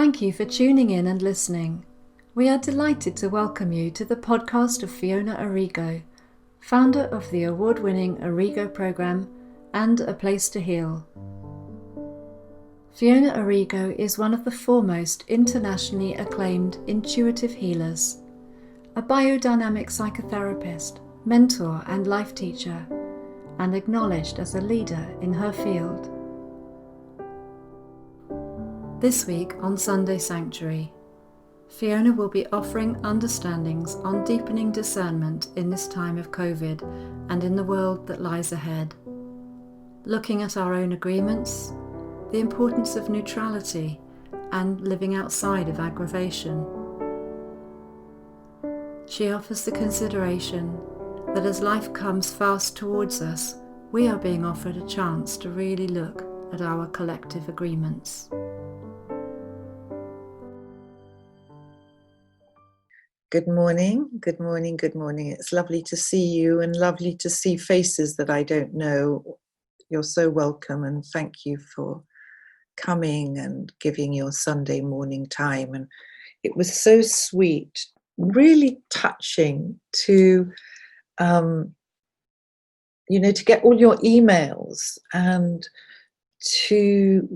Thank you for tuning in and listening. We are delighted to welcome you to the podcast of Fiona Arrigo, founder of the award-winning Arrigo Programme and A Place to Heal. Fiona Arrigo is one of the foremost internationally acclaimed intuitive healers, a biodynamic psychotherapist, mentor and life teacher, and acknowledged as a leader in her field. This week on Sunday Sanctuary, Fiona will be offering understandings on deepening discernment in this time of COVID and in the world that lies ahead, looking at our own agreements, the importance of neutrality, and living outside of aggravation. She offers the consideration that as life comes fast towards us, we are being offered a chance to really look at our collective agreements. Good morning, good morning, good morning. It's lovely to see you and lovely to see faces that I don't know. You're so welcome and thank you for coming and giving your Sunday morning time. And it was so sweet, really touching to, to get all your emails and to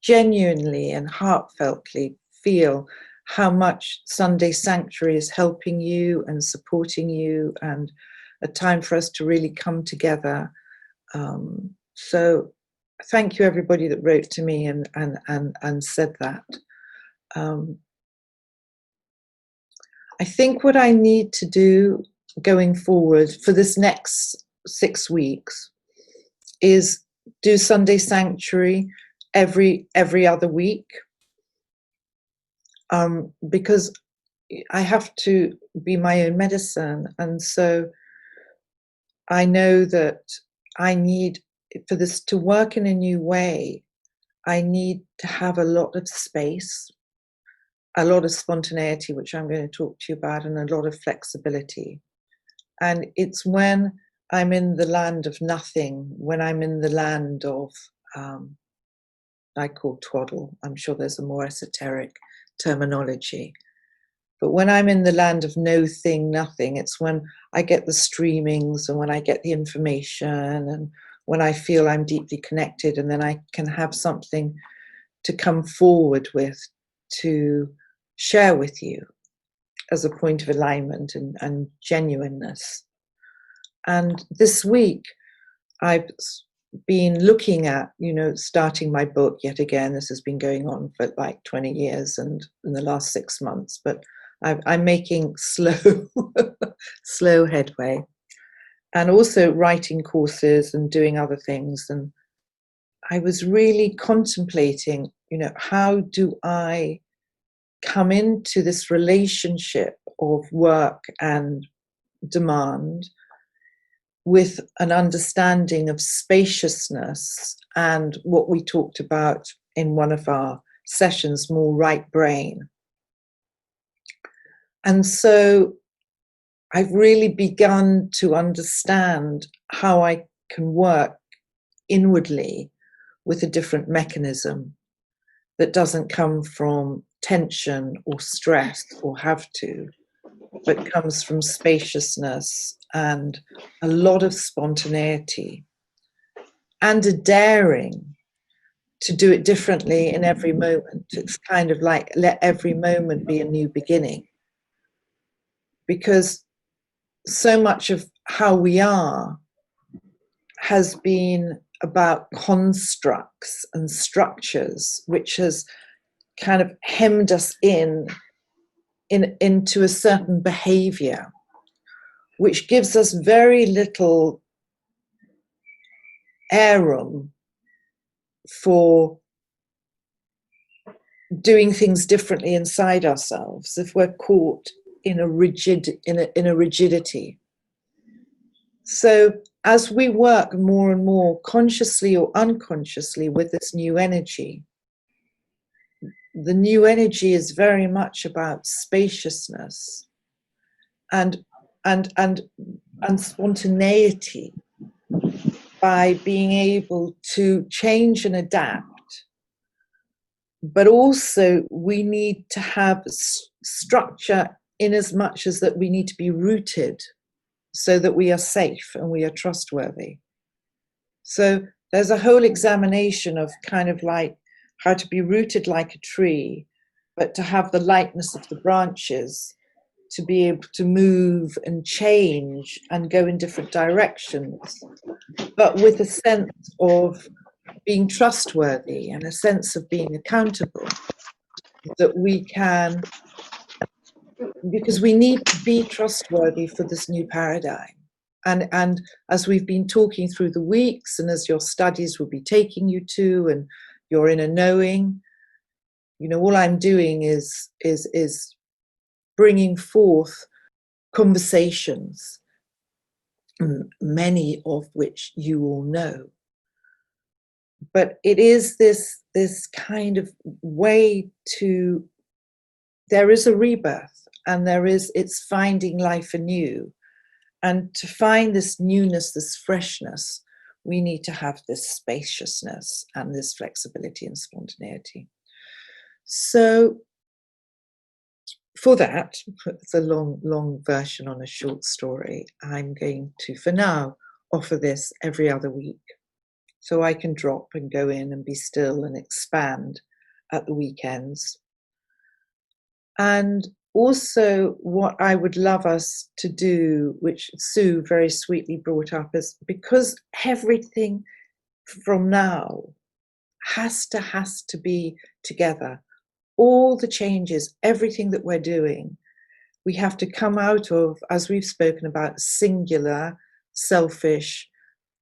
genuinely and heartfeltly feel how much Sunday Sanctuary is helping you and supporting you, and a time for us to really come together. So thank you everybody that wrote to me and said that. I think what I need to do going forward for this next 6 weeks is do Sunday Sanctuary every other week. Because I have to be my own medicine, and so I know that I need, for this to work in a new way, I need to have a lot of space, a lot of spontaneity, which I'm going to talk to you about, and a lot of flexibility. And it's when I'm in the land of nothing, when I'm in the land of, I call twaddle, I'm sure there's a more esoteric terminology. But when I'm in the land of no thing, nothing, it's when I get the streamings and when I get the information and when I feel I'm deeply connected, and then I can have something to come forward with, to share with you as a point of alignment and genuineness. And this week, I've been looking at, starting my book yet again. This has been going on for like 20 years and in the last 6 months, but I'm making slow headway, and also writing courses and doing other things. And I was really contemplating, how do I come into this relationship of work and demand with an understanding of spaciousness and what we talked about in one of our sessions, more right brain. And so I've really begun to understand how I can work inwardly with a different mechanism that doesn't come from tension or stress or have to, but comes from spaciousness and a lot of spontaneity and a daring to do it differently in every moment. It's kind of like let every moment be a new beginning, because so much of how we are has been about constructs and structures, which has kind of hemmed us into a certain behavior, which gives us very little air room for doing things differently inside ourselves if we're caught in a rigidity. So as we work more and more consciously or unconsciously with this new energy, the new energy is very much about spaciousness and spontaneity, by being able to change and adapt but also we need to have structure in as much as that we need to be rooted so that we are safe and we are trustworthy. So there's a whole examination of kind of like how to be rooted like a tree, but to have the lightness of the branches, to be able to move and change and go in different directions, but with a sense of being trustworthy and a sense of being accountable, that we can, because we need to be trustworthy for this new paradigm. And as we've been talking through the weeks, and as your studies will be taking you to, and you're in a knowing, you know, all I'm doing is bringing forth conversations, many of which you all know. But it is this kind of way to, there is a rebirth, and it's finding life anew. And to find this newness, this freshness, we need to have this spaciousness and this flexibility and spontaneity. So for that, it's a long version on a short story. I'm going to, for now, offer this every other week. So I can drop and go in and be still and expand at the weekends. And also what I would love us to do, which Sue very sweetly brought up, is because everything from now has to be together. All the changes, everything that we're doing, we have to come out of, as we've spoken about, singular, selfish,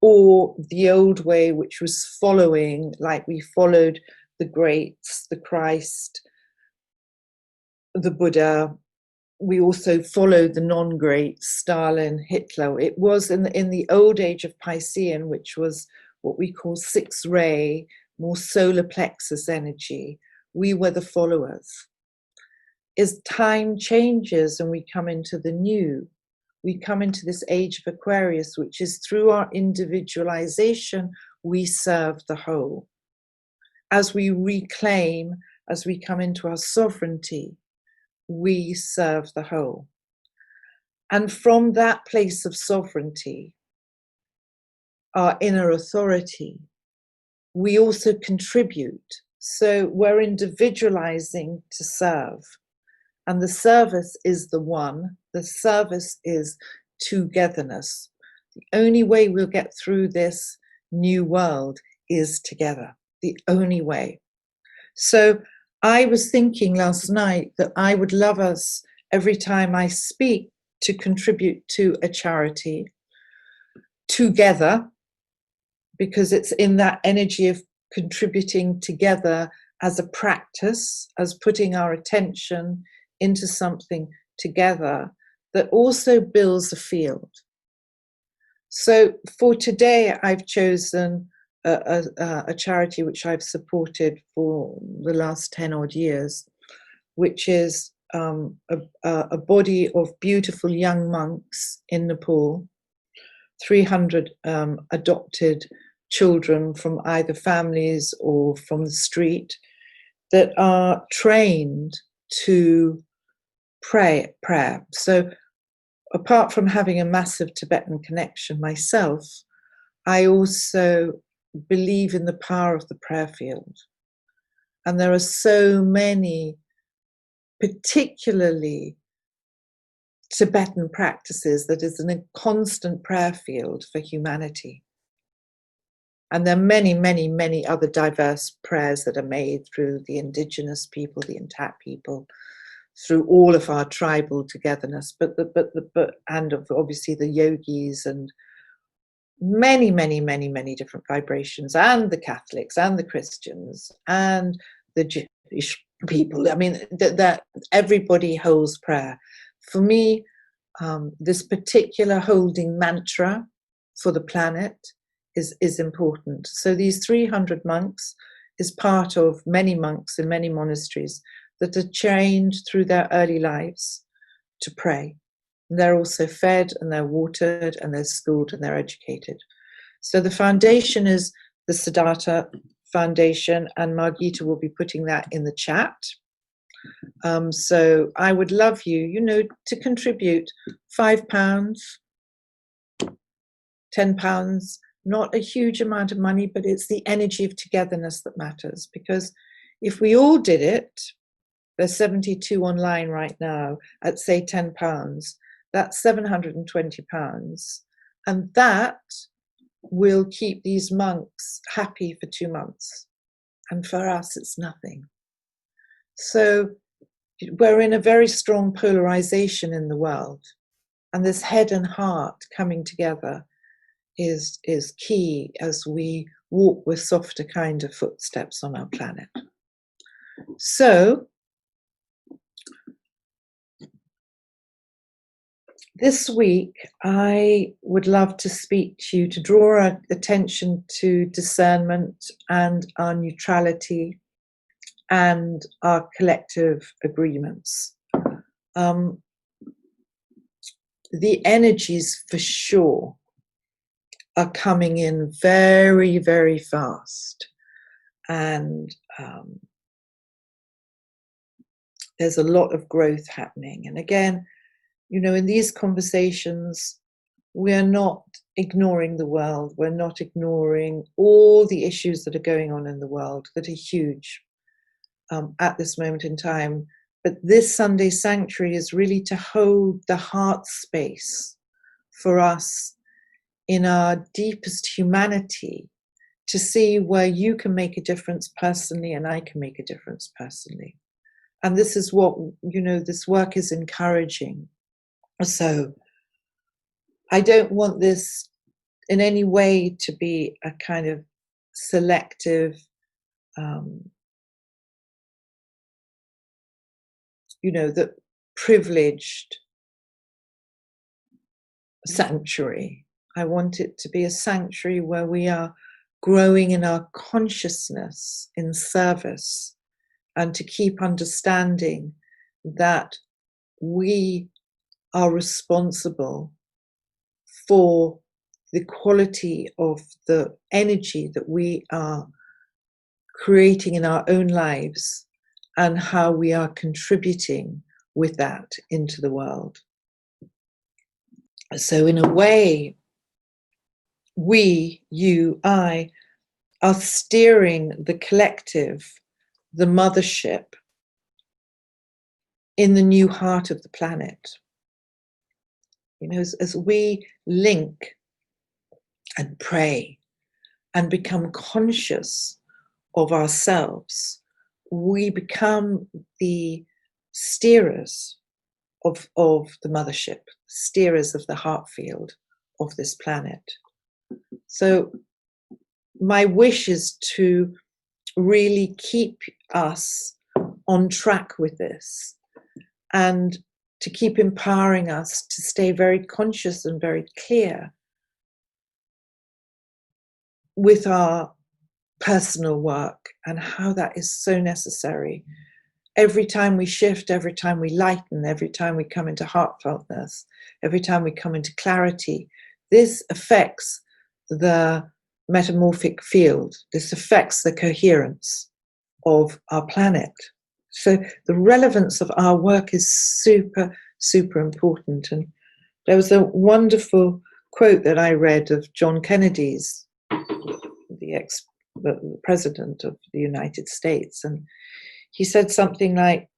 or the old way, which was following, like we followed the greats, the Christ, the Buddha. We also followed the non-greats, Stalin, Hitler. It was in the old age of Piscean, which was what we call 6-ray, more solar plexus energy. We were the followers. As time changes and we come into the new, we come into this age of Aquarius, which is through our individualization, we serve the whole. As we reclaim, as we come into our sovereignty, we serve the whole. And from that place of sovereignty, our inner authority, we also contribute. So we're individualizing to serve. And the service is the one, the service is togetherness. The only way we'll get through this new world is together, the only way. So I was thinking last night that I would love us, every time I speak, to contribute to a charity together, because it's in that energy of contributing together as a practice, as putting our attention into something together that also builds a field. So for today, I've chosen a charity which I've supported for the last 10 odd years, which is a body of beautiful young monks in Nepal, 300 adopted children from either families or from the street, that are trained to prayer. So apart from having a massive Tibetan connection myself, I also believe in the power of the prayer field. And there are so many, particularly Tibetan practices, that is a constant prayer field for humanity. And there are many, many, many other diverse prayers that are made through the indigenous people, the intact people, through all of our tribal togetherness, and obviously the yogis, and many, many, many, many different vibrations, and the Catholics and the Christians and the Jewish people. I mean, that everybody holds prayer. For me, this particular holding mantra for the planet is important. So these 300 monks is part of many monks in many monasteries that are trained through their early lives to pray. And they're also fed and they're watered and they're schooled and they're educated. So the foundation is the Siddhartha Foundation, and Margita will be putting that in the chat. So I would love you, to contribute £5, £10, not a huge amount of money, but it's the energy of togetherness that matters. Because if we all did it, there's 72 online right now at, say, £10, that's £720. And that will keep these monks happy for 2 months. And for us, it's nothing. So we're in a very strong polarization in the world. And this head and heart coming together is key as we walk with softer kind of footsteps on our planet. So this week, I would love to speak to you, to draw our attention to discernment and our neutrality and our collective agreements. The energies for sure are coming in very, very fast. And there's a lot of growth happening. And again, in these conversations, we are not ignoring the world. We're not ignoring all the issues that are going on in the world that are huge at this moment in time. But this Sunday Sanctuary is really to hold the heart space for us in our deepest humanity, to see where you can make a difference personally and I can make a difference personally. And this is what, this work is encouraging. So I don't want this in any way to be a kind of selective, the privileged sanctuary. I want it to be a sanctuary where we are growing in our consciousness in service, and to keep understanding that we are responsible for the quality of the energy that we are creating in our own lives and how we are contributing with that into the world. So in a way, we, you, I, are steering the collective, the mothership, in the new heart of the planet. As we link and pray and become conscious of ourselves, we become the steerers of the mothership, steerers of the heart field of this planet. So my wish is to really keep us on track with this, and to keep empowering us to stay very conscious and very clear with our personal work, and how that is so necessary. Every time we shift, every time we lighten, every time we come into heartfeltness, every time we come into clarity, this affects the metamorphic field. This affects the coherence of our planet. So the relevance of our work is super, super important. And there was a wonderful quote that I read of John Kennedy's, the president of the United States. And he said something like,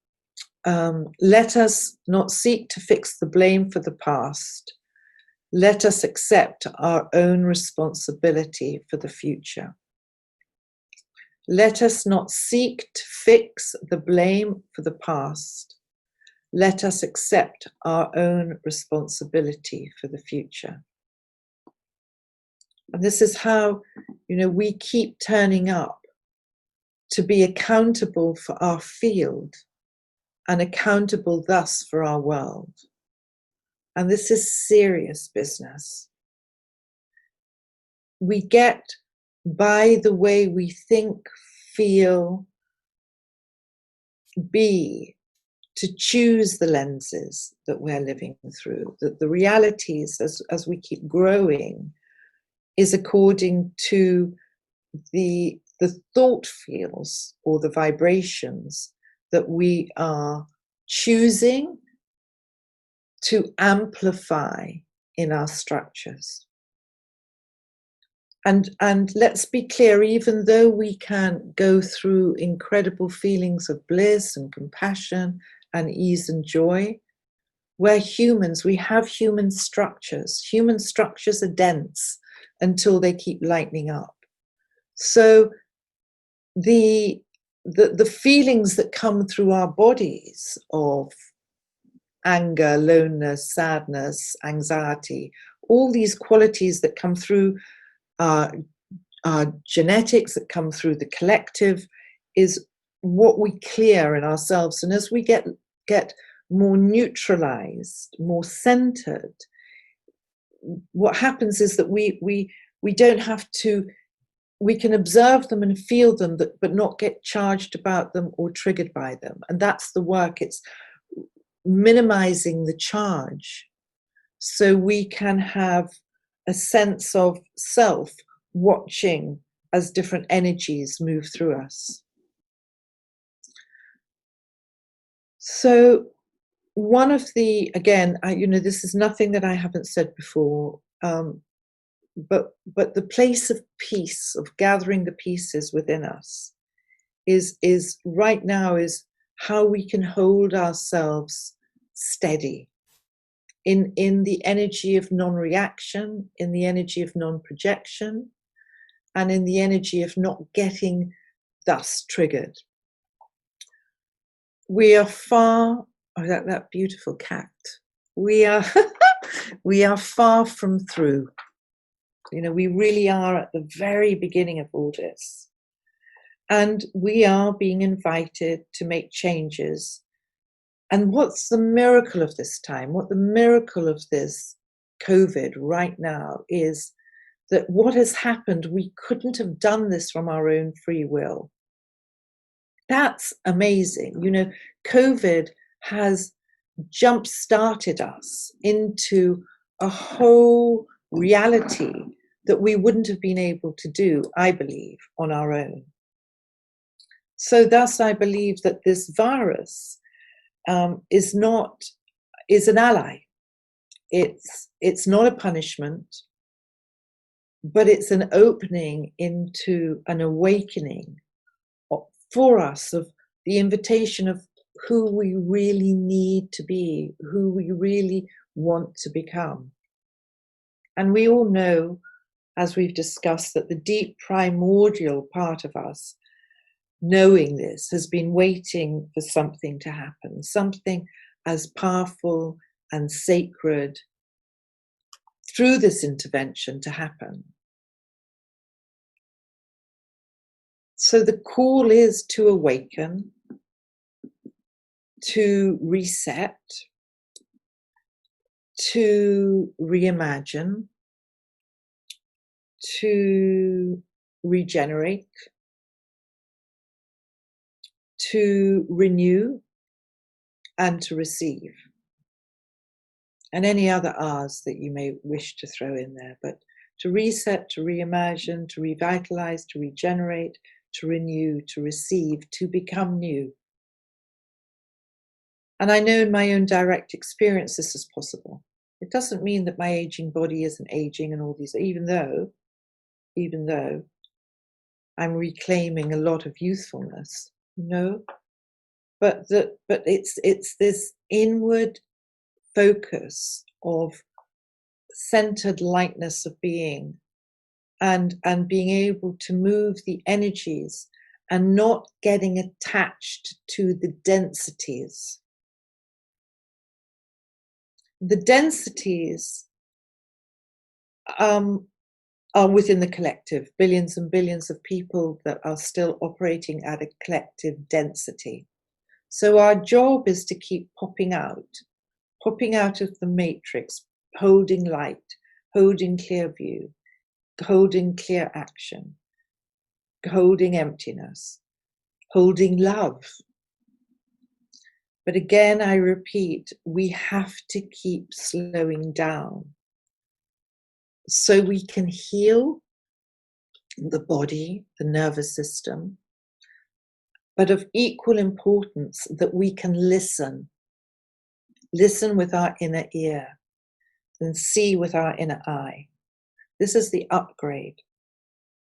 let us not seek to fix the blame for the past. Let us accept our own responsibility for the future. Let us not seek to fix the blame for the past. Let us accept our own responsibility for the future. And this is how, we keep turning up to be accountable for our field and accountable thus for our world. And this is serious business. We get, by the way we think, feel, be, to choose the lenses that we're living through, that the realities as we keep growing is according to the the thought fields or the vibrations that we are choosing to amplify in our structures. And let's be clear, even though we can go through incredible feelings of bliss and compassion and ease and joy, we're humans, we have human structures. Human structures are dense until they keep lightening up. So the feelings that come through our bodies of anger, loneliness, sadness, anxiety, all these qualities that come through our genetics, that come through the collective, is what we clear in ourselves. And as we get more neutralized, more centered, what happens is that we don't have to, we can observe them and feel them, but not get charged about them or triggered by them. And that's the work. It's minimizing the charge so we can have a sense of self watching as different energies move through us. So one of the, again, this is nothing that I haven't said before, but the place of peace, of gathering the pieces within us, is right now is how we can hold ourselves steady in the energy of non-reaction, in the energy of non-projection, and in the energy of not getting thus triggered. We are far, that beautiful cat, we are we are far from through. We really are at the very beginning of all this. And we are being invited to make changes. And what's the miracle of this time? What the miracle of this COVID right now is that what has happened, we couldn't have done this from our own free will. That's amazing. COVID has jump-started us into a whole reality that we wouldn't have been able to do, I believe, on our own. So thus, I believe that this virus is an ally. It's not a punishment, but it's an opening into an awakening for us of the invitation of who we really need to be, who we really want to become. And we all know, as we've discussed, that the deep primordial part of us, knowing this, has been waiting for something to happen, something as powerful and sacred through this intervention to happen. So the call is to awaken, to reset, to reimagine, to regenerate, to renew, and to receive. And any other R's that you may wish to throw in there, but to reset, to reimagine, to revitalize, to regenerate, to renew, to receive, to become new. And I know in my own direct experience this is possible. It doesn't mean that my aging body isn't aging and all these, even though I'm reclaiming a lot of youthfulness, but it's this inward focus of centered lightness of being, and being able to move the energies and not getting attached to the densities. The densities are within the collective, billions and billions of people that are still operating at a collective density. So our job is to keep popping out of the matrix, holding light, holding clear view, holding clear action, holding emptiness, holding love. But again, I repeat, we have to keep slowing down so we can heal the body, the nervous system, but of equal importance that we can listen with our inner ear and see with our inner eye. This is the upgrade,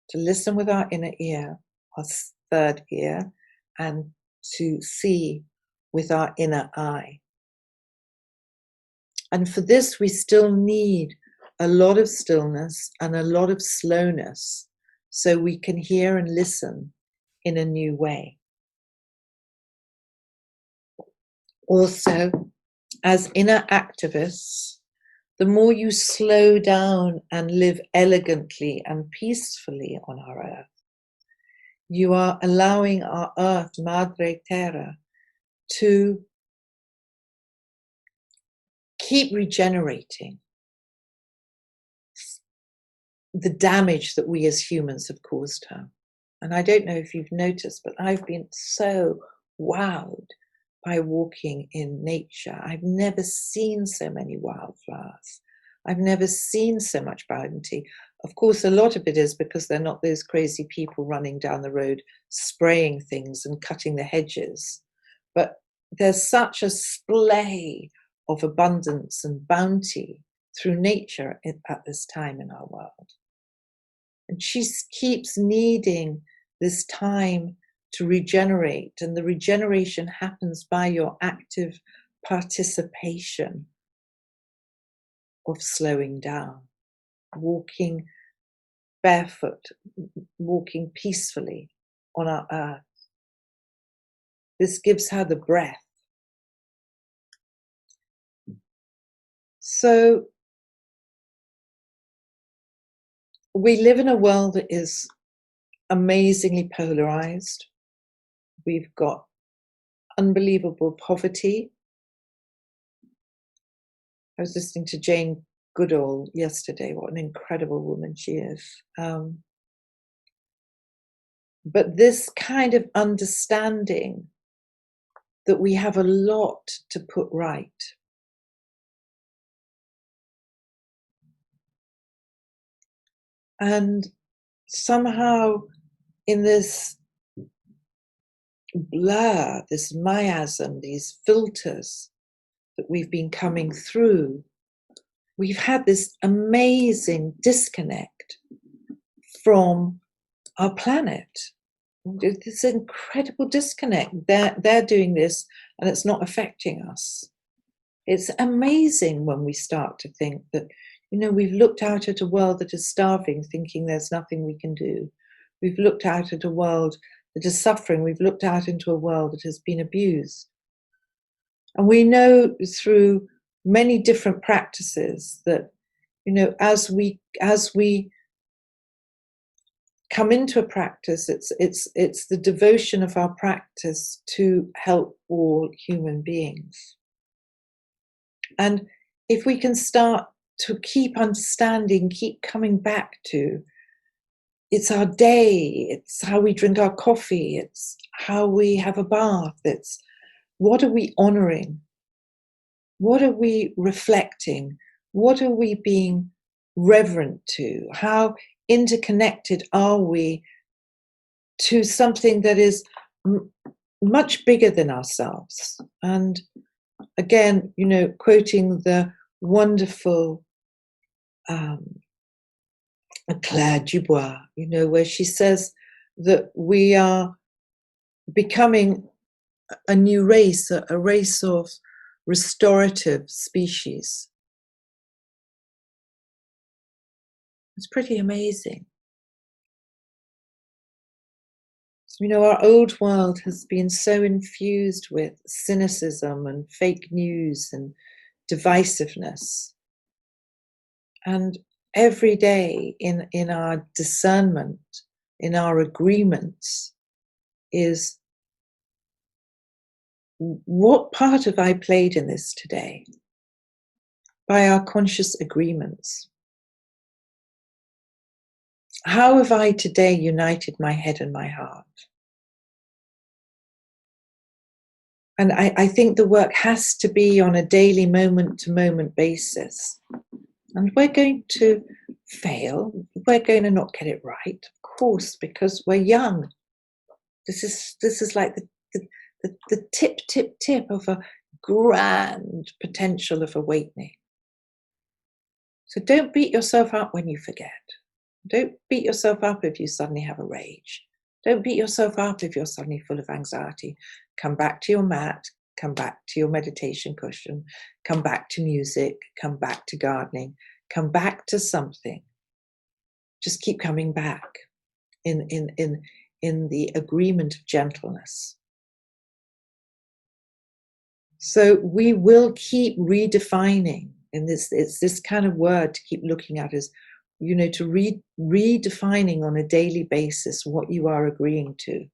to listen with our inner ear, our third ear, and to see with our inner eye. And for this, we still need a lot of stillness and a lot of slowness so we can hear and listen in a new way. Also, as inner activists, the more you slow down and live elegantly and peacefully on our earth, you are allowing our earth, Madre Terra, to keep regenerating the damage that we as humans have caused her. And I don't know if you've noticed, but I've been so wowed by walking in nature. I've never seen so many wildflowers. I've never seen so much bounty. Of course, a lot of it is because they're not those crazy people running down the road, spraying things and cutting the hedges. But there's such a splay of abundance and bounty through nature at this time in our world. And she keeps needing this time to regenerate, and the regeneration happens by your active participation of slowing down, walking barefoot, walking peacefully on our earth. This gives her the breath. So we live in a world that is amazingly polarized. We've got unbelievable poverty. I was listening to Jane Goodall yesterday. What an incredible woman she is. But this kind of understanding that we have a lot to put right. And somehow in this blur, this miasm, these filters that we've been coming through, we've had this amazing disconnect from our planet. This incredible disconnect. They're doing this and it's not affecting us. It's amazing when we start to think that, we've looked out at a world that is starving, thinking there's nothing we can do. We've looked out at a world that is suffering. We've looked out into a world that has been abused. And we know through many different practices that, as we come into a practice, it's the devotion of our practice to help all human beings. And if we can start to keep understanding, keep coming back to, it's our day, it's how we drink our coffee, it's how we have a bath, it's what are we honoring? What are we reflecting? What are we being reverent to? How interconnected are we to something that is much bigger than ourselves? And again, quoting the wonderful acclaimed, where she says that we are becoming a new race, a race of restorative species. It's pretty amazing. Our old world has been so infused with cynicism and fake news and divisiveness. And every day in our discernment, in our agreements, is what part have I played in this today? By our conscious agreements. How have I today united my head and my heart? And I think the work has to be on a daily moment-to-moment basis. And we're going to fail. We're going to not get it right, of course, because we're young. This is like the tip of a grand potential of awakening. So don't beat yourself up when you forget. Don't beat yourself up if you suddenly have a rage. Don't beat yourself up if you're suddenly full of anxiety. Come back to your mat, come back to your meditation cushion, come back to music, come back to gardening, come back to something. Just keep coming back in the agreement of gentleness. So we will keep redefining, and it's this kind of word to keep looking at is, to redefining on a daily basis what you are agreeing to.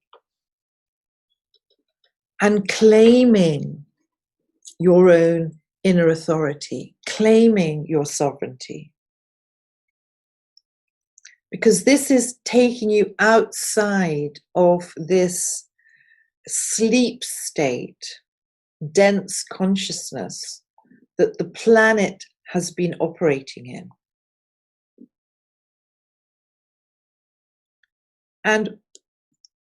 And claiming your own inner authority, claiming your sovereignty. Because this is taking you outside of this sleep state, dense consciousness that the planet has been operating in. And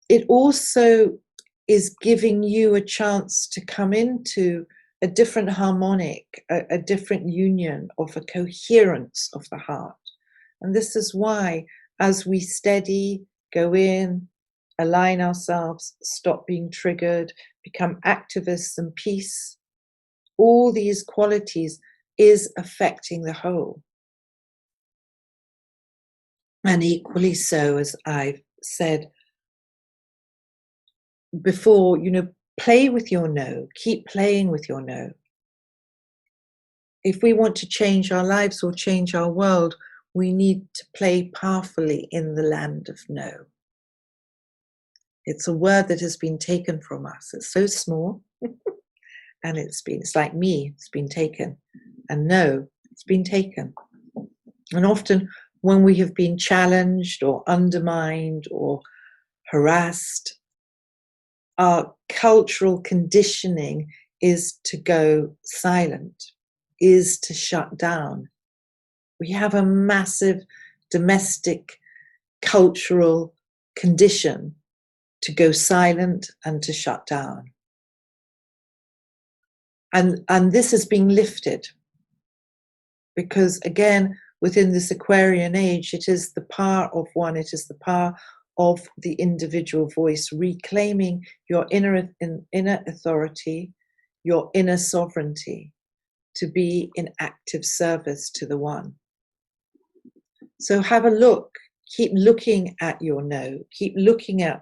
it also is giving you a chance to come into a different harmonic, a different union of a coherence of the heart. And this is why, as we steady, go in, align ourselves, stop being triggered, become activists and peace, all these qualities is affecting the whole. And equally so, as I've said before, play with your no, keep playing with your no. If we want to change our lives or change our world, we need to play powerfully in the land of no. It's a word that has been taken from us. It's so small. And it's like me, it's been taken. And no, it's been taken. And often when we have been challenged or undermined or harassed, our cultural conditioning is to go silent, is to shut down. We have a massive domestic cultural condition to go silent and to shut down. And this is being lifted because, again, within this Aquarian age, it is the power of one, it is the power of the individual voice, reclaiming your inner authority, your inner sovereignty, to be in active service to the one. So have a look, keep looking at your no, keep looking at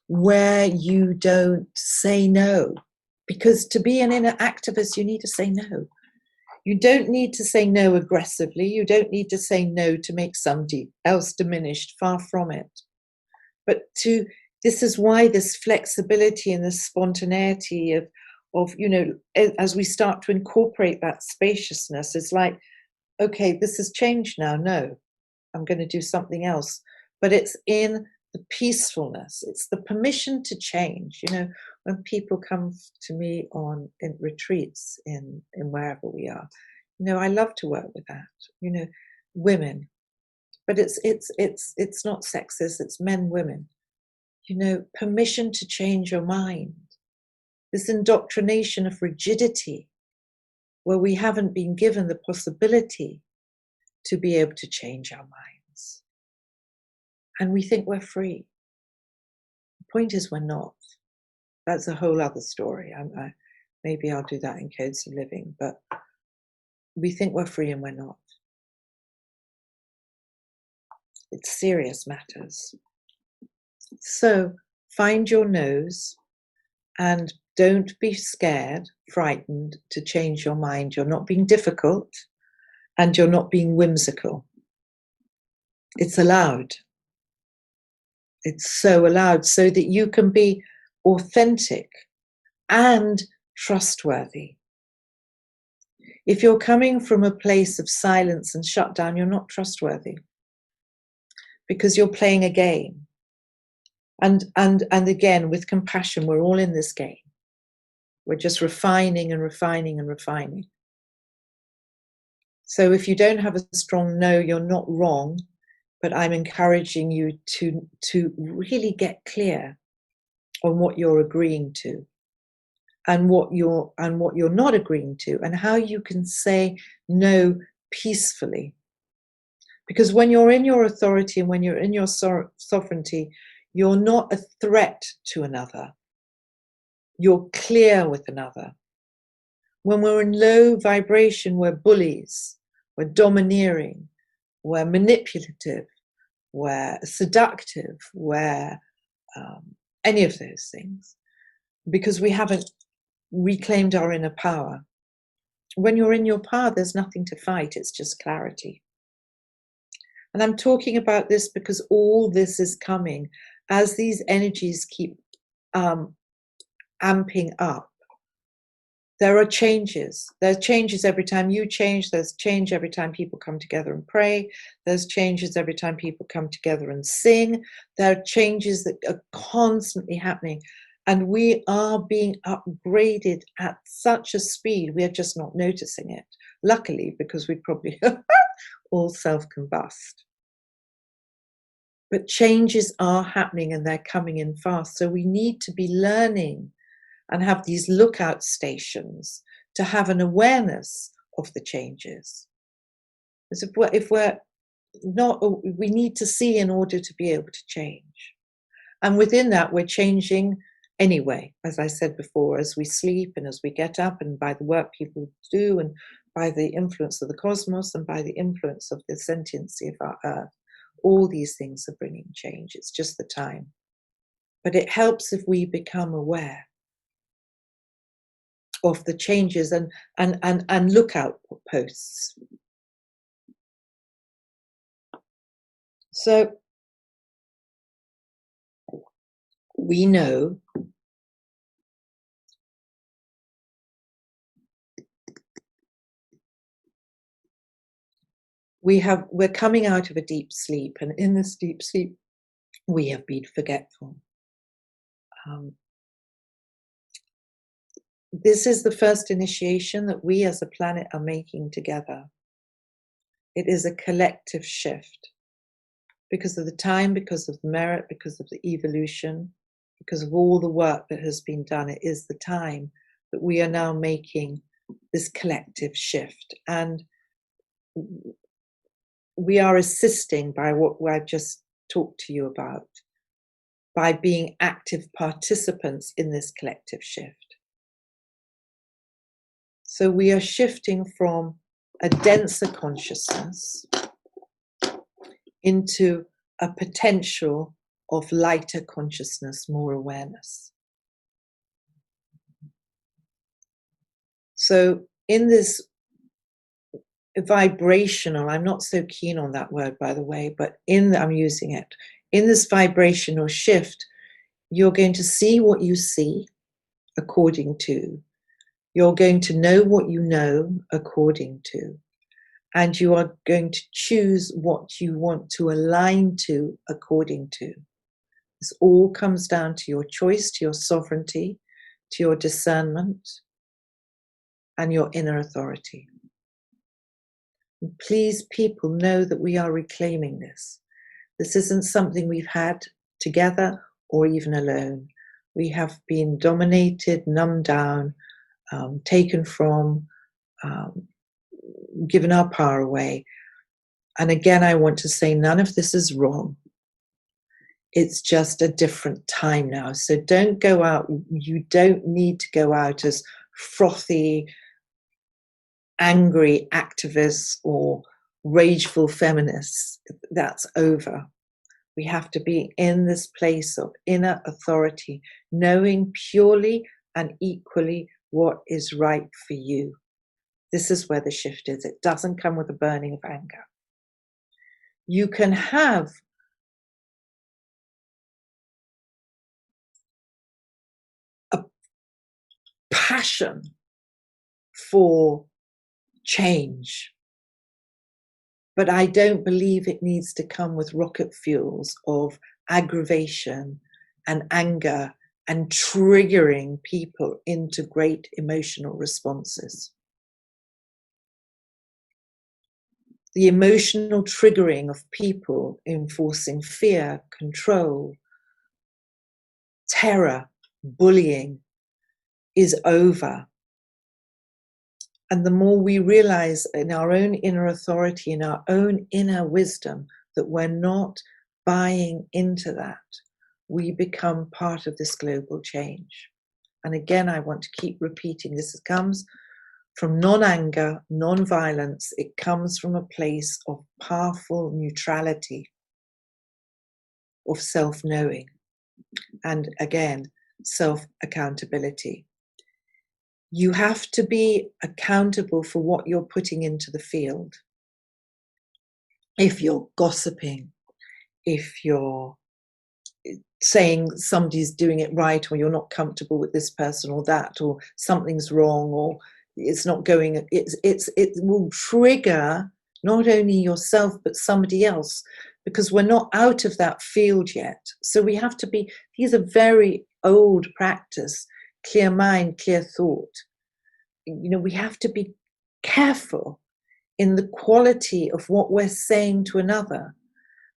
where you don't say no. Because to be an inner activist, you need to say no. You don't need to say no aggressively. You don't need to say no to make somebody else diminished, far from it. But this is why this flexibility and this spontaneity of as we start to incorporate that spaciousness, it's like, okay, this has changed now. No, I'm going to do something else. But it's in the peacefulness. It's the permission to change. When people come to me in retreats in wherever we are, I love to work with that. Women, but it's not sexist. It's men, women. Permission to change your mind. This indoctrination of rigidity, where we haven't been given the possibility to be able to change our minds, and we think we're free. The point is, we're not. That's a whole other story. Maybe I'll do that in Codes of Living, but we think we're free and we're not. It's serious matters. So find your nose and don't be scared, frightened to change your mind. You're not being difficult and you're not being whimsical. It's allowed. It's so allowed so that you can be authentic and trustworthy. If you're coming from a place of silence and shutdown, you're not trustworthy because you're playing a game. And again, with compassion, we're all in this game. We're just refining and refining and refining. So if you don't have a strong no, you're not wrong, but I'm encouraging you to really get clear on what you're agreeing to, and what you're not agreeing to, and how you can say no peacefully. Because when you're in your authority and when you're in your sovereignty, you're not a threat to another. You're clear with another. When we're in low vibration, we're bullies, we're domineering, we're manipulative, we're seductive, we're any of those things, because we haven't reclaimed our inner power. When you're in your power, there's nothing to fight, it's just clarity. And I'm talking about this because all this is coming as these energies keep amping up. There are changes. There's changes every time you change. There's change every time people come together and pray. There's changes every time people come together and sing. There are changes that are constantly happening. And we are being upgraded at such a speed, we are just not noticing it. Luckily, because we probably all self-combust. But changes are happening and they're coming in fast. So we need to be learning and have these lookout stations to have an awareness of the changes. Because if we're not, we need to see in order to be able to change. And within that, we're changing anyway, as I said before, as we sleep and as we get up, and by the work people do, and by the influence of the cosmos, and by the influence of the sentiency of our earth. All these things are bringing change. It's just the time. But it helps if we become aware of the changes and lookout posts. So we know we're coming out of a deep sleep, and in this deep sleep we have been forgetful. This is the first initiation that we as a planet are making together. It is a collective shift because of the time, because of the merit, because of the evolution, because of all the work that has been done. It is the time that we are now making this collective shift. And we are assisting by what I've just talked to you about, by being active participants in this collective shift. So we are shifting from a denser consciousness into a potential of lighter consciousness, more awareness. So in this vibrational, I'm not so keen on that word, by the way, but I'm using it. In this vibrational shift, you're going to see what you see according to. You're going to know what you know according to. And you are going to choose what you want to align to according to. This all comes down to your choice, to your sovereignty, to your discernment, and your inner authority. And please, people, know that we are reclaiming this. This isn't something we've had together or even alone. We have been dominated, numbed down, taken from, given our power away. And again, I want to say none of this is wrong. It's just a different time now. So don't go out. You don't need to go out as frothy, angry activists or rageful feminists. That's over. We have to be in this place of inner authority, knowing purely and equally what is right for you. This is where the shift is. It doesn't come with a burning of anger. You can have a passion for change, but I don't believe it needs to come with rocket fuels of aggravation and anger and triggering people into great emotional responses. the emotional triggering of people enforcing fear, control, terror, bullying is over. And the more we realize in our own inner authority, in our own inner wisdom, that we're not buying into that, we become part of this global change. And again, I want to keep repeating, this comes from non-anger, non-violence. It comes from a place of powerful neutrality, of self-knowing, and again, self-accountability. You have to be accountable for what you're putting into the field. If you're gossiping, if you're saying somebody's doing it right, or you're not comfortable with this person or that, or something's wrong, or it's not going, it will trigger not only yourself but somebody else, because we're not out of that field yet. So we have to be, these are very old practice, clear mind, clear thought. You know, we have to be careful in the quality of what we're saying to another,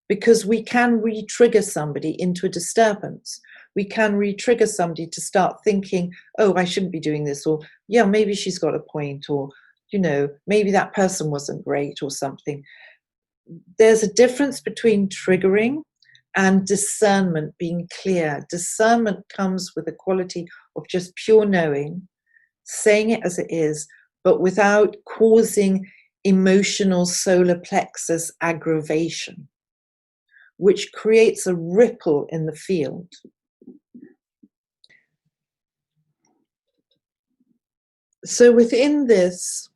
because we can re-trigger somebody into a disturbance. We can re-trigger somebody to start thinking, oh, I shouldn't be doing this, or yeah, maybe she's got a point, or, you know, maybe that person wasn't great or something. There's a difference between triggering and discernment, being clear. Discernment comes with a quality of just pure knowing, saying it as it is, but without causing emotional solar plexus aggravation, which creates a ripple in the field. So within this,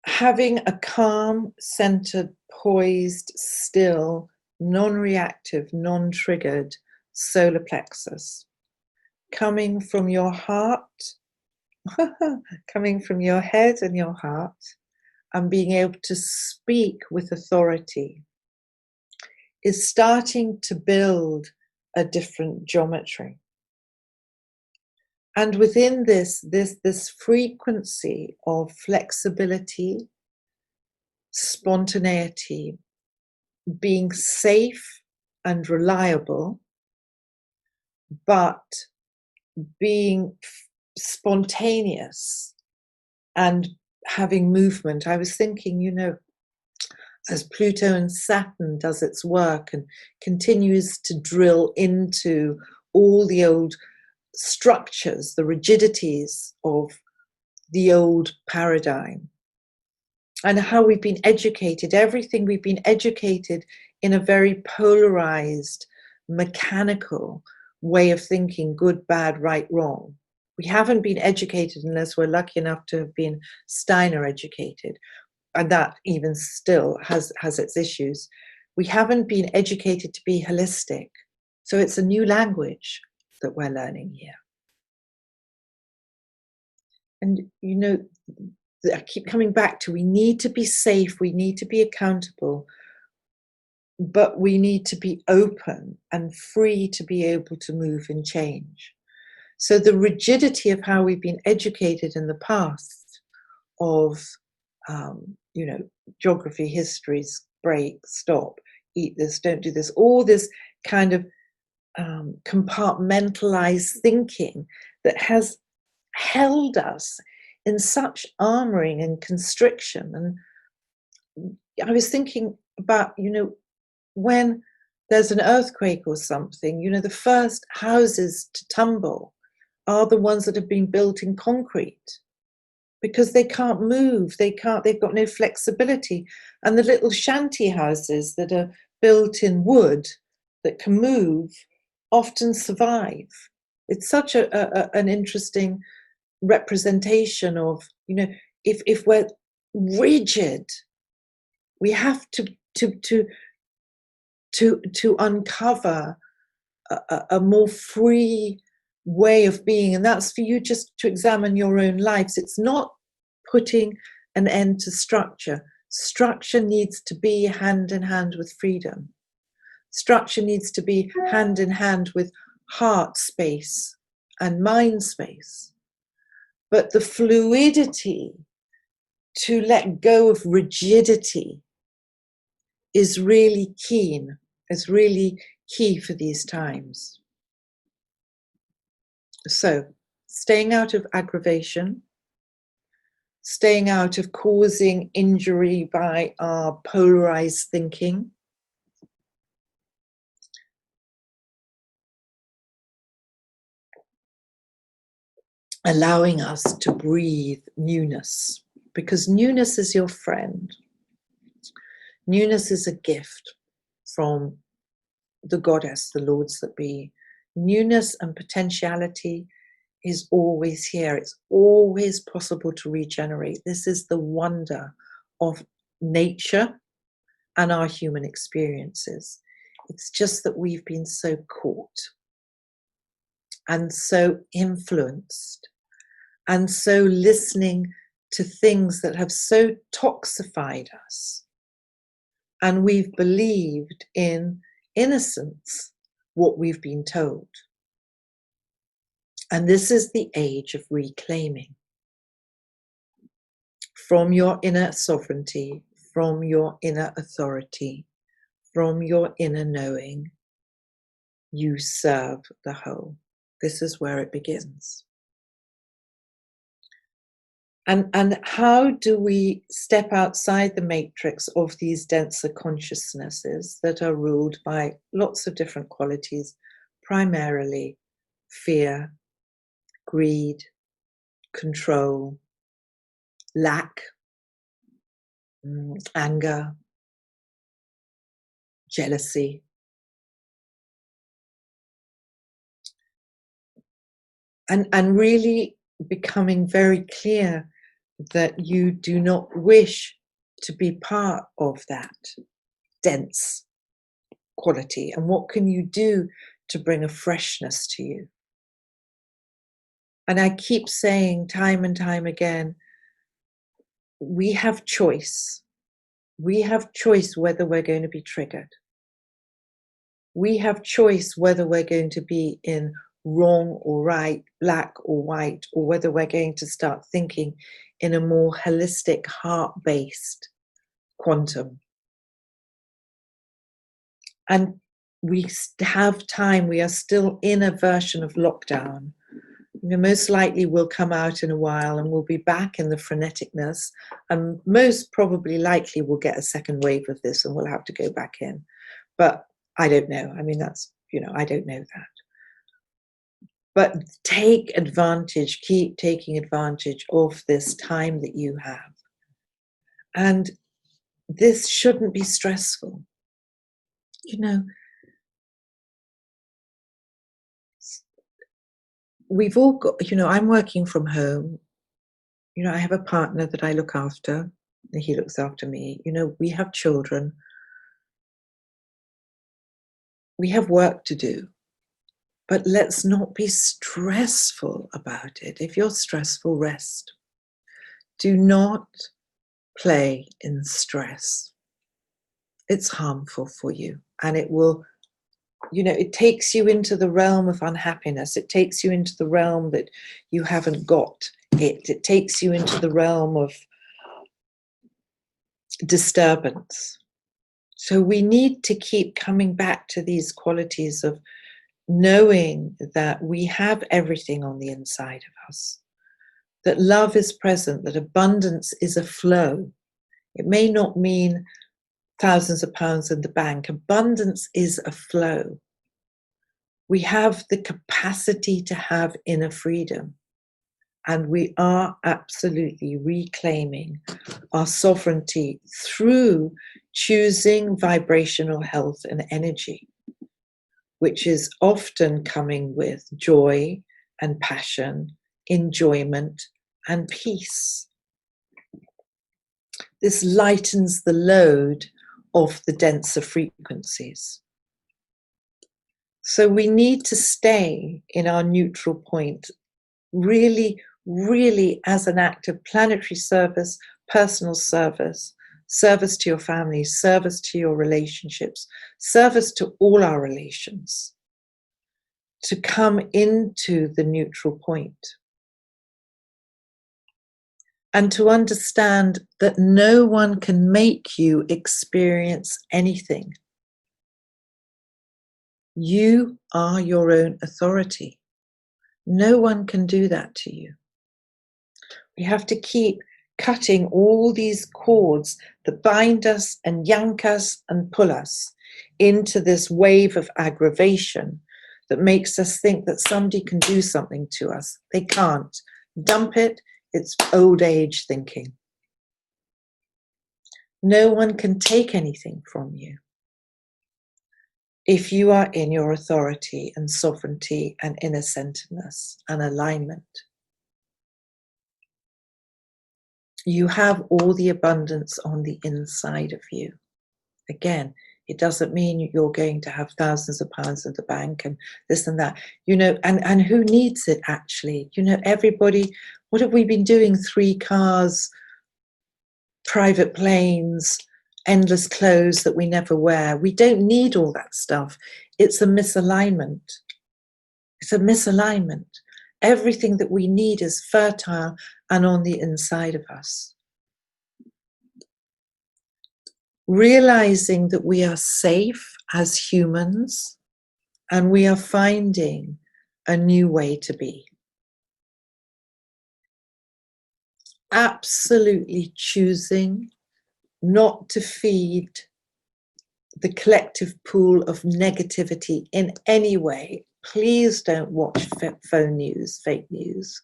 having a calm, centered, poised, still, non-reactive, non-triggered solar plexus, coming from your heart, coming from your head and your heart, and being able to speak with authority, is starting to build a different geometry. And within this frequency of flexibility, spontaneity, being safe and reliable, but being spontaneous and having movement. I was thinking, you know, as Pluto and Saturn does its work and continues to drill into all the old structures, the rigidities of the old paradigm, and how we've been educated, everything we've been educated in a very polarized, mechanical way of thinking, good, bad, right, wrong. We haven't been educated, unless we're lucky enough to have been Steiner educated, and that even still has its issues. We haven't been educated to be holistic. So it's a new language that we're learning here. And, you know, I keep coming back to, we need to be safe, we need to be accountable, but we need to be open and free to be able to move and change. So the rigidity of how we've been educated in the past, of you know, geography, histories, break, stop, eat this, don't do this, all this kind of compartmentalized thinking that has held us in such armoring and constriction. And I was thinking about, you know, when there's an earthquake or something, you know, the first houses to tumble are the ones that have been built in concrete, because they can't move, they've got no flexibility. And the little shanty houses that are built in wood that can move often survive. It's such an interesting representation of, you know, if we're rigid, we have to uncover a more free way of being. And that's for you just to examine your own lives. It's not putting an end to structure. Structure needs to be hand in hand with freedom. Structure needs to be hand in hand with heart space and mind space. but the fluidity to let go of rigidity is really key for these times. So, staying out of aggravation, staying out of causing injury by our polarized thinking, allowing us to breathe newness, because newness is your friend. Newness is a gift from the goddess, the lords that be. Newness and potentiality is always here. It's always possible to regenerate. This is the wonder of nature and our human experiences. It's just that we've been so caught and so influenced and so listening to things that have so toxified us. And we've believed in innocence what we've been told. And this is the age of reclaiming from your inner sovereignty, from your inner authority, from your inner knowing. You serve the whole. This is where it begins. And how do we step outside the matrix of these denser consciousnesses that are ruled by lots of different qualities, primarily fear, greed, control, lack, anger, jealousy. And really becoming very clear that you do not wish to be part of that dense quality. And what can you do to bring a freshness to you? And I keep saying time and time again, we have choice. We have choice whether we're going to be triggered. We have choice whether we're going to be in wrong or right, black or white, or whether we're going to start thinking in a more holistic, heart-based quantum. And we have time. We are still in a version of lockdown. Most likely we'll come out in a while and we'll be back in the freneticness, and most probably likely we'll get a second wave of this and we'll have to go back in. But I don't know. I mean, that's, I don't know that. But take advantage, keep taking advantage of this time that you have. And this shouldn't be stressful. We've all got, I'm working from home. I have a partner that I look after, and he looks after me. We have children. We have work to do. But let's not be stressful about it. If you're stressful, rest. Do not play in stress. It's harmful for you, and it will, it takes you into the realm of unhappiness. It takes you into the realm that you haven't got it. It takes you into the realm of disturbance. So we need to keep coming back to these qualities of knowing that we have everything on the inside of us, that love is present, that abundance is a flow. It may not mean thousands of pounds in the bank. Abundance is a flow. We have the capacity to have inner freedom, and we are absolutely reclaiming our sovereignty through choosing vibrational health and energy, which is often coming with joy and passion, enjoyment and peace. This lightens the load of the denser frequencies. So we need to stay in our neutral point, really, really as an act of planetary service, personal service, service to your family, service to your relationships, service to all our relations, to come into the neutral point. and to understand that no one can make you experience anything. You are your own authority. No one can do that to you. We have to keep cutting all these cords that bind us and yank us and pull us into this wave of aggravation that makes us think that somebody can do something to us. They can't. Dump it. It's old age thinking. No one can take anything from you if you are in your authority and sovereignty and inner centeredness and alignment. You have all the abundance on the inside of you. Again, it doesn't mean you're going to have thousands of pounds in the bank and this and that, and who needs it actually? Everybody, what have we been doing? 3 cars, private planes, endless clothes that we never wear. We don't need all that stuff. It's a misalignment. It's a misalignment. Everything that we need is fertile and on the inside of us. Realizing that we are safe as humans and we are finding a new way to be. Absolutely choosing not to feed the collective pool of negativity in any way. Please don't watch phone news, fake news.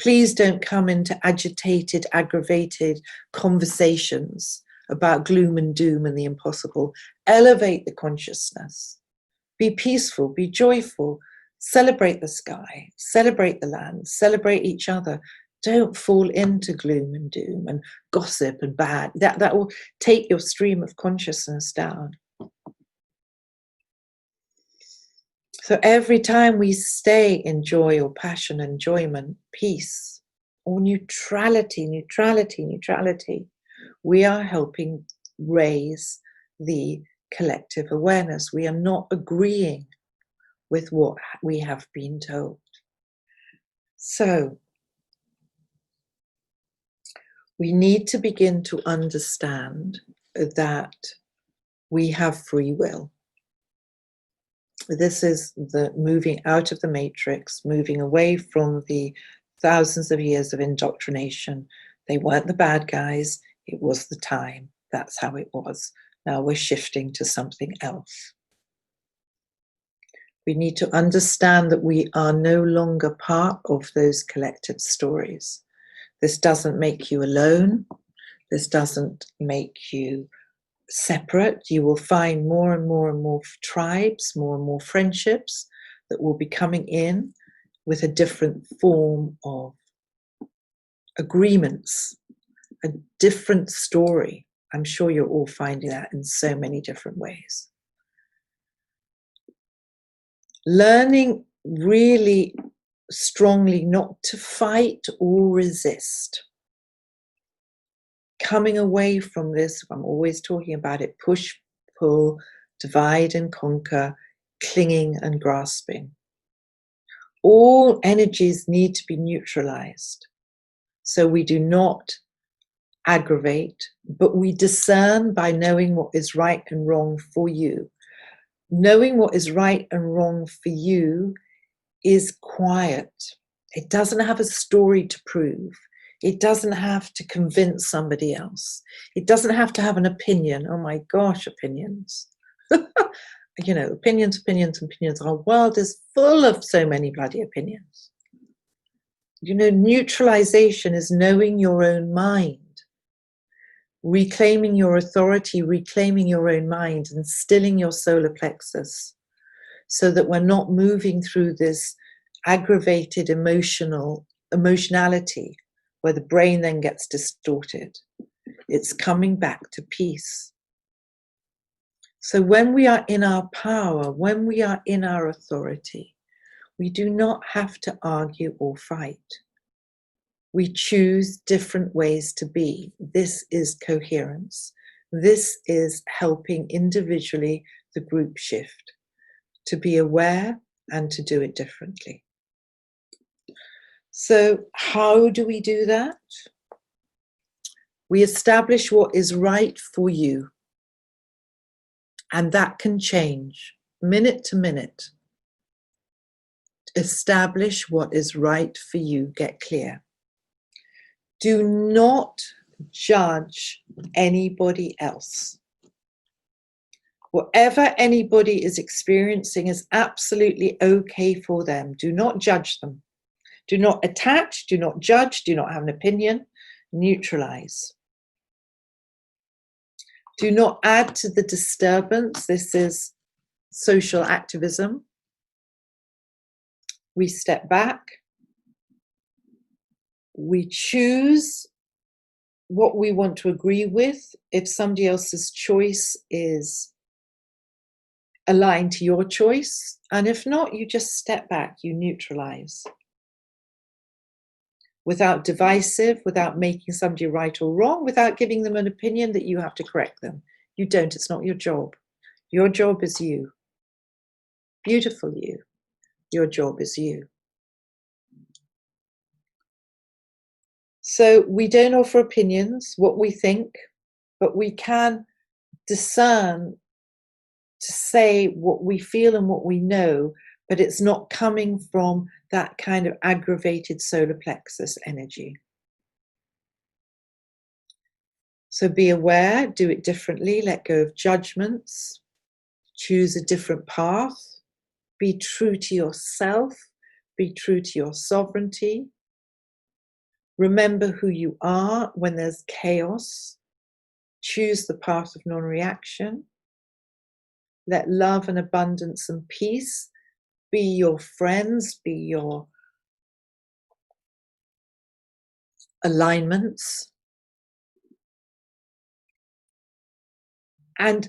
Please don't come into agitated, aggravated conversations about gloom and doom and the impossible. Elevate the consciousness. Be peaceful, be joyful, celebrate the sky, celebrate the land, celebrate each other. Don't fall into gloom and doom and gossip and bad. That will take your stream of consciousness down. So every time we stay in joy or passion, enjoyment, peace, or neutrality, we are helping raise the collective awareness. We are not agreeing with what we have been told. So we need to begin to understand that we have free will. This is the moving out of the matrix, moving away from the thousands of years of indoctrination. They weren't the bad guys. It was the time. That's how it was. Now we're shifting to something else. We need to understand that we are no longer part of those collective stories. This doesn't make you alone. This doesn't make you separate. You will find more and more and more tribes, more and more friendships that will be coming in with a different form of agreements, a different story. I'm sure you're all finding that in so many different ways. Learning really strongly not to fight or resist. Coming away from this, I'm always talking about it, push, pull, divide and conquer, clinging and grasping. All energies need to be neutralized. So we do not aggravate, but we discern by knowing what is right and wrong for you. Knowing what is right and wrong for you is quiet. It doesn't have a story to prove. It doesn't have to convince somebody else. It doesn't have to have an opinion. Oh my gosh, opinions. Opinions. Our world is full of so many bloody opinions. Neutralization is knowing your own mind, reclaiming your authority, reclaiming your own mind, and stilling your solar plexus so that we're not moving through this aggravated emotionality where the brain then gets distorted. It's coming back to peace. So when we are in our power, when we are in our authority, we do not have to argue or fight. We choose different ways to be. This is coherence. This is helping individually the group shift, to be aware and to do it differently. So how do we do that? We establish what is right for you. And that can change minute to minute. Establish what is right for you. Get clear. Do not judge anybody else. Whatever anybody is experiencing is absolutely okay for them. Do not judge them. Do not attach, do not judge, do not have an opinion. Neutralize. Do not add to the disturbance. This is social activism. We step back. We choose what we want to agree with. If somebody else's choice is aligned to your choice, and if not, you just step back, you neutralize. Without divisive, without making somebody right or wrong, without giving them an opinion that you have to correct them. You don't, it's not your job. Your job is you. Beautiful you. Your job is you. So we don't offer opinions, what we think, but we can discern to say what we feel and what we know, but it's not coming from that kind of aggravated solar plexus energy. So be aware, do it differently, let go of judgments, choose a different path, be true to yourself, be true to your sovereignty. Remember who you are when there's chaos. Choose the path of non-reaction. Let love and abundance and peace be your friends, be your alignments. And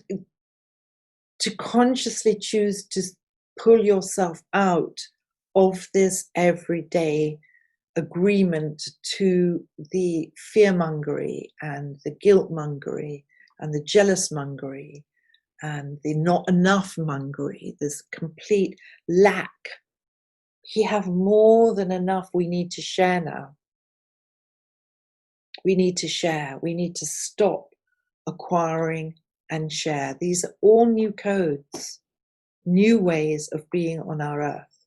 to consciously choose to pull yourself out of this everyday agreement to the fearmongery and the guilt-mongery and the jealous-mongery and the not enough mongery, this complete lack. We have more than enough. We need to share now. We need to share. We need to stop acquiring and share. These are all new codes, new ways of being on our earth.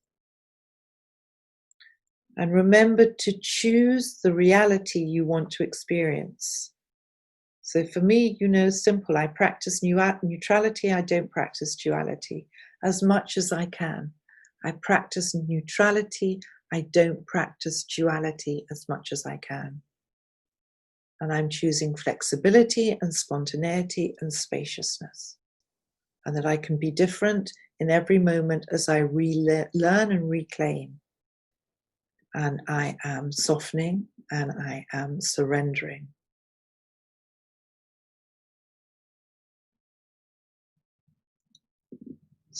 And remember to choose the reality you want to experience. So for me, simple. I practice neutrality. I don't practice duality as much as I can. I practice neutrality. I don't practice duality as much as I can. And I'm choosing flexibility and spontaneity and spaciousness. And that I can be different in every moment as I learn and reclaim. And I am softening and I am surrendering.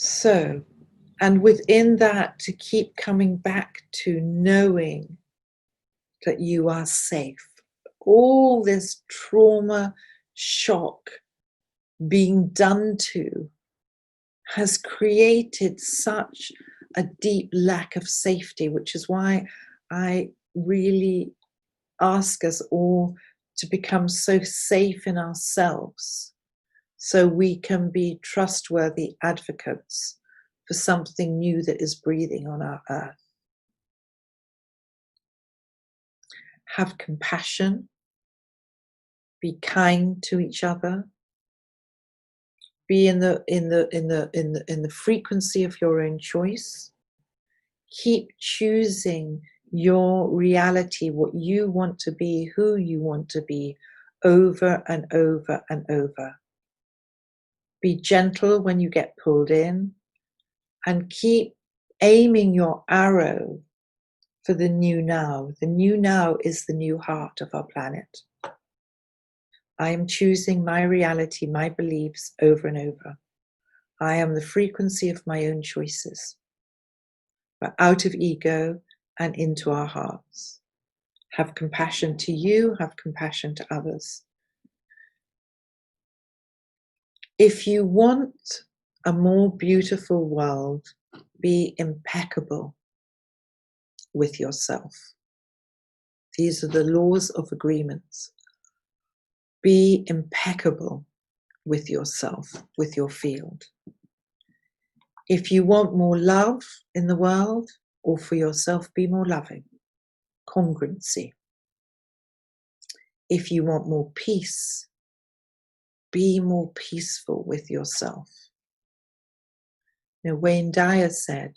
So, and within that, to keep coming back to knowing that you are safe. All this trauma, shock, being done to has created such a deep lack of safety, which is why I really ask us all to become so safe in ourselves so we can be trustworthy advocates for something new that is breathing on our earth. Have compassion, be kind to each other, be in the frequency of your own choice. Keep choosing your reality, what you want to be, who you want to be, over and over and over. Be gentle when you get pulled in, and keep aiming your arrow for the new now. The new now is the new heart of our planet. I am choosing my reality, my beliefs over and over. I am the frequency of my own choices. But out of ego and into our hearts. Have compassion to you, have compassion to others. If you want a more beautiful world, be impeccable with yourself. These are the laws of agreements. Be impeccable with yourself, with your field. If you want more love in the world or for yourself, be more loving. Congruency. If you want more peace, be more peaceful with yourself. Wayne Dyer said,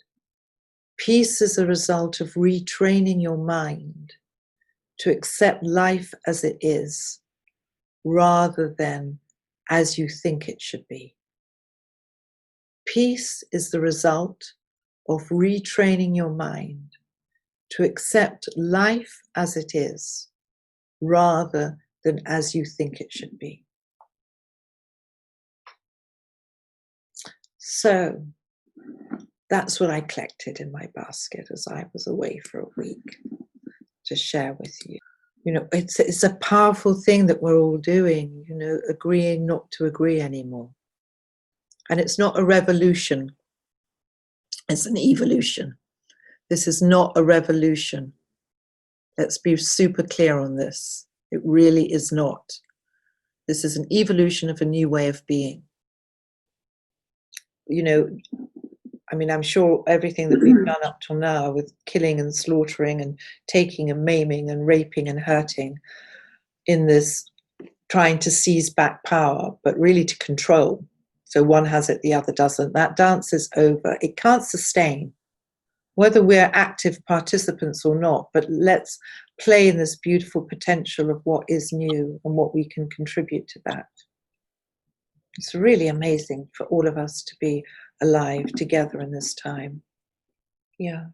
peace is a result of retraining your mind to accept life as it is, rather than as you think it should be. Peace is the result of retraining your mind to accept life as it is, rather than as you think it should be. So that's what I collected in my basket as I was away for a week to share with you. It's a powerful thing that we're all doing, agreeing not to agree anymore. And it's not a revolution, it's an evolution. This is not a revolution. Let's be super clear on this. It really is not. This is an evolution of a new way of being. I'm sure everything that we've done up till now with killing and slaughtering and taking and maiming and raping and hurting in this trying to seize back power, but really to control. So one has it, the other doesn't. That dance is over. It can't sustain, whether we're active participants or not, but let's play in this beautiful potential of what is new and what we can contribute to that. It's really amazing for all of us to be alive together in this time. Yeah.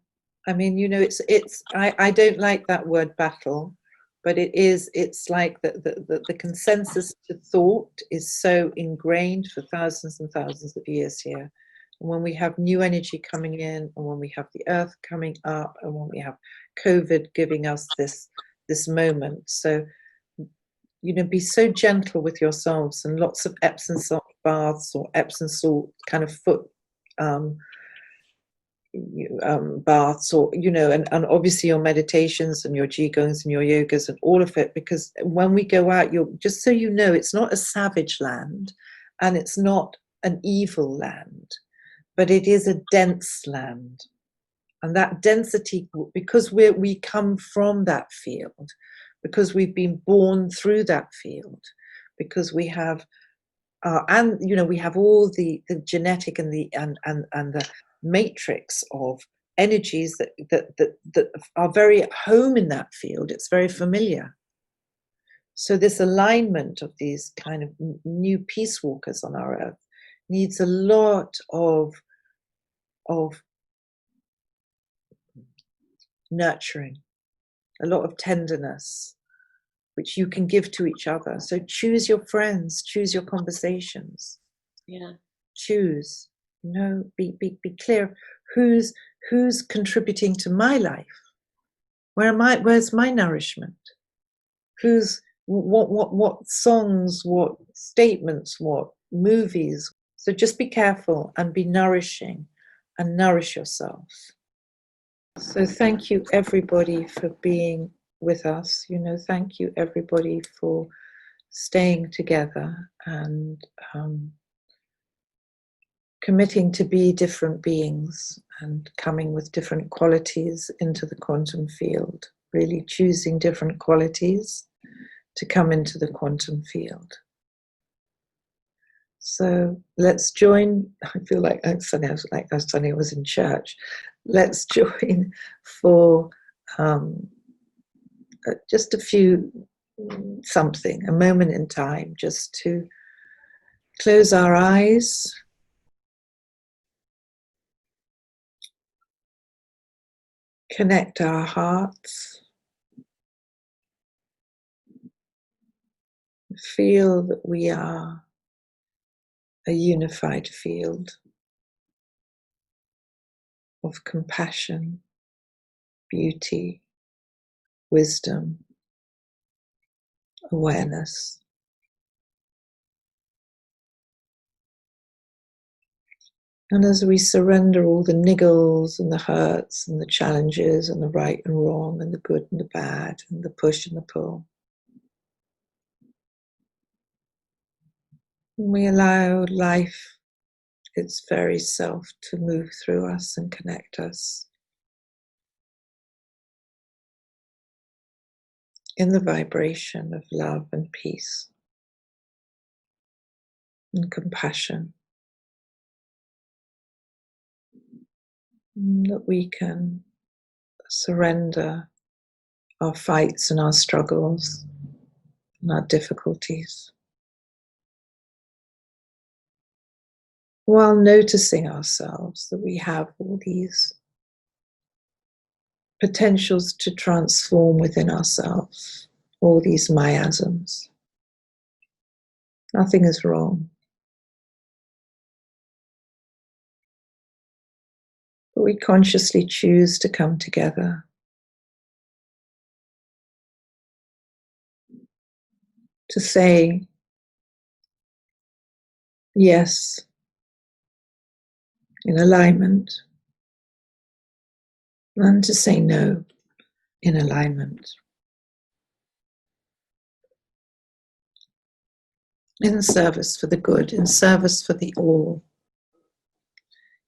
I don't like that word battle, but it's like the consensus to thought is so ingrained for thousands and thousands of years here. And when we have new energy coming in, and when we have the earth coming up, and when we have COVID giving us this moment. So, be so gentle with yourselves, and lots of Epsom salt baths or Epsom salt kind of foot baths, or and obviously your meditations and your Qigong's and your yogas and all of it, because when we go out, just so you know, it's not a savage land and it's not an evil land, but it is a dense land. And that density, because we come from that field, because we've been born through that field, because we have we have all the genetic and the matrix of energies that are very at home in that field. It's very familiar. So this alignment of these kind of new peace walkers on our earth needs a lot of nurturing, a lot of tenderness, which you can give to each other. So choose your friends, choose your conversations. Yeah. Choose, be clear who's contributing to my life. Where's my nourishment? Who's what songs, what statements, what movies. So just be careful and be nourishing and nourish yourself. So thank you everybody for being with us. Thank you everybody for staying together and committing to be different beings and coming with different qualities into the quantum field, really choosing different qualities to come into the quantum field. So let's join. I feel like suddenly I was in church. Let's join for just a few a moment in time, just to close our eyes, connect our hearts, feel that we are a unified field of compassion, beauty, wisdom, awareness. And as we surrender all the niggles and the hurts and the challenges and the right and wrong and the good and the bad and the push and the pull, We allow life, its very self, to move through us and connect us in the vibration of love and peace and compassion. That we can surrender our fights and our struggles and our difficulties, while noticing ourselves that we have all these potentials to transform within ourselves, all these miasms. Nothing is wrong. But we consciously choose to come together to say yes in alignment and to say no in alignment. In service for the good, in service for the all,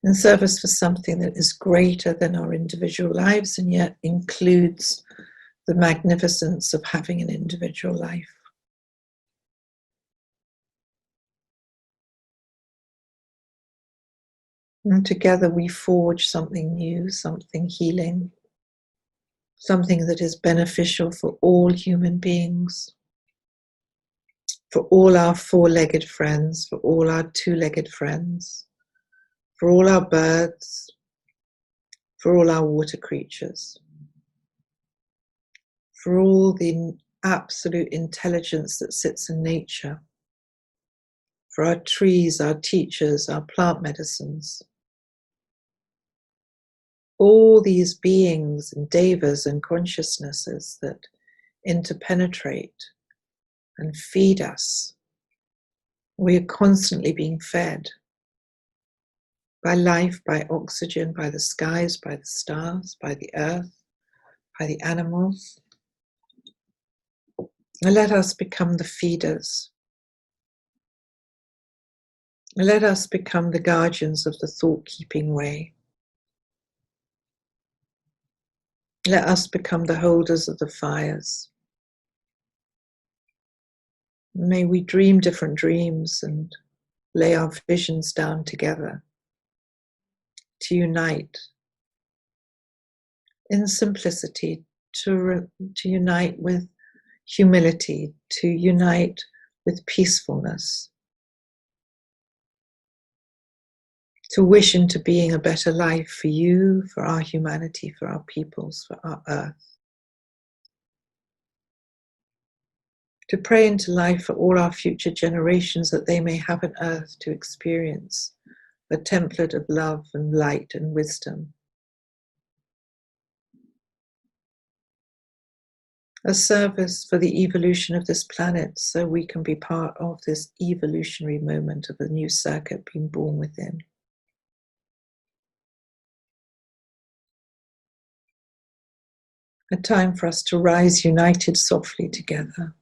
in service for something that is greater than our individual lives and yet includes the magnificence of having an individual life. And together we forge something new, something healing, something that is beneficial for all human beings, for all our four-legged friends, for all our two-legged friends, for all our birds, for all our water creatures, for all the absolute intelligence that sits in nature, for our trees, our teachers, our plant medicines, all these beings and devas and consciousnesses that interpenetrate and feed us. We are constantly being fed by life, by oxygen, by the skies, by the stars, by the earth, by the animals. And let us become the feeders. And let us become the guardians of the thought-keeping way. Let us become the holders of the fires. May we dream different dreams and lay our visions down together to unite in simplicity, to unite with humility, to unite with peacefulness, to wish into being a better life for you, for our humanity, for our peoples, for our earth. To pray into life for all our future generations that they may have an earth to experience, a template of love and light and wisdom. A service for the evolution of this planet so we can be part of this evolutionary moment of a new circuit being born within. A time for us to rise united softly together.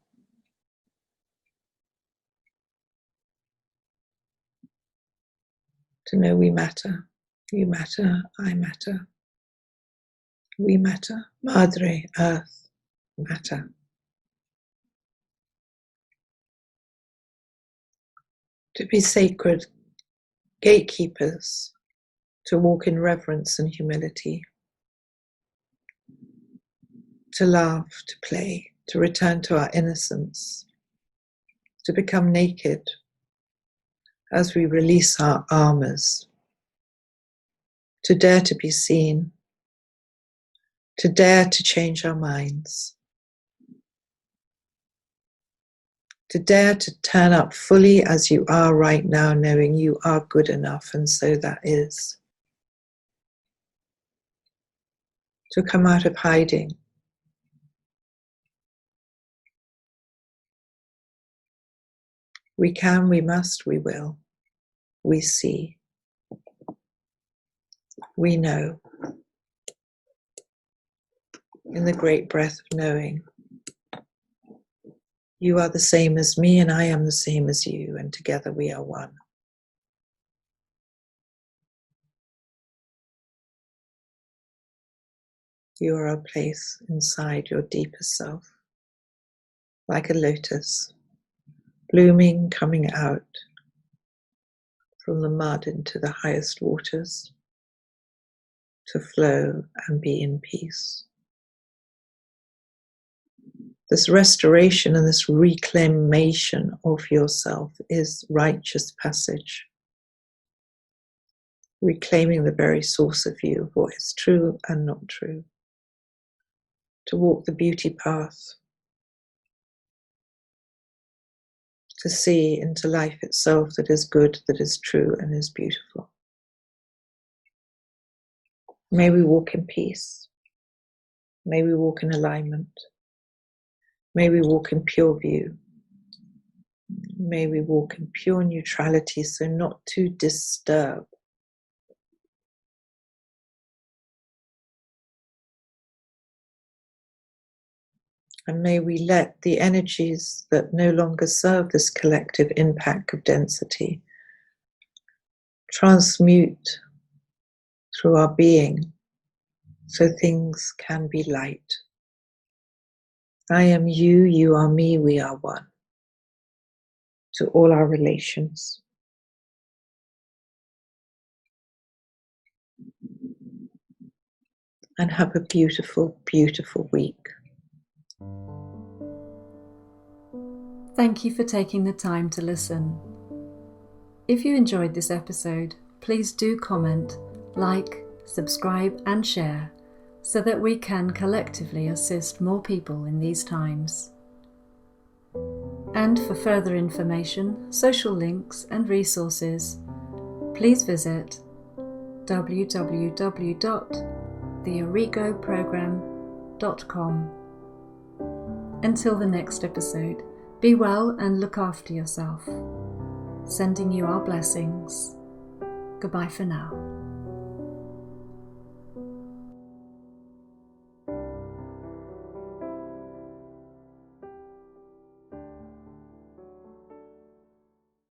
To know we matter. You matter, I matter. We matter. Madre, Earth, matter. To be sacred gatekeepers, to walk in reverence and humility. To laugh, to play, to return to our innocence. To become naked as we release our armors. To dare to be seen. To dare to change our minds. To dare to turn up fully as you are right now, knowing you are good enough, and so that is. To come out of hiding. We can, we must, we will. We see. We know. In the great breath of knowing. You are the same as me, and I am the same as you, and together we are one. You are a place inside your deeper self, like a lotus, blooming, coming out from the mud into the highest waters, to flow and be in peace. This restoration and this reclamation of yourself is righteous passage, reclaiming the very source of you, of what is true and not true, to walk the beauty path, to see into life itself that is good, that is true, and is beautiful. May we walk in peace. May we walk in alignment. May we walk in pure view. May we walk in pure neutrality, so not to disturb. And may we let the energies that no longer serve this collective impact of density transmute through our being, so things can be light. I am you, you are me, we are one, to all our relations. And have a beautiful, beautiful week. Thank you for taking the time to listen. If you enjoyed this episode, please do comment, like, subscribe and share so that we can collectively assist more people in these times. And for further information, social links and resources, please visit www.thearrigoprogramme.com. Until the next episode, be well and look after yourself. Sending you our blessings. Goodbye for now.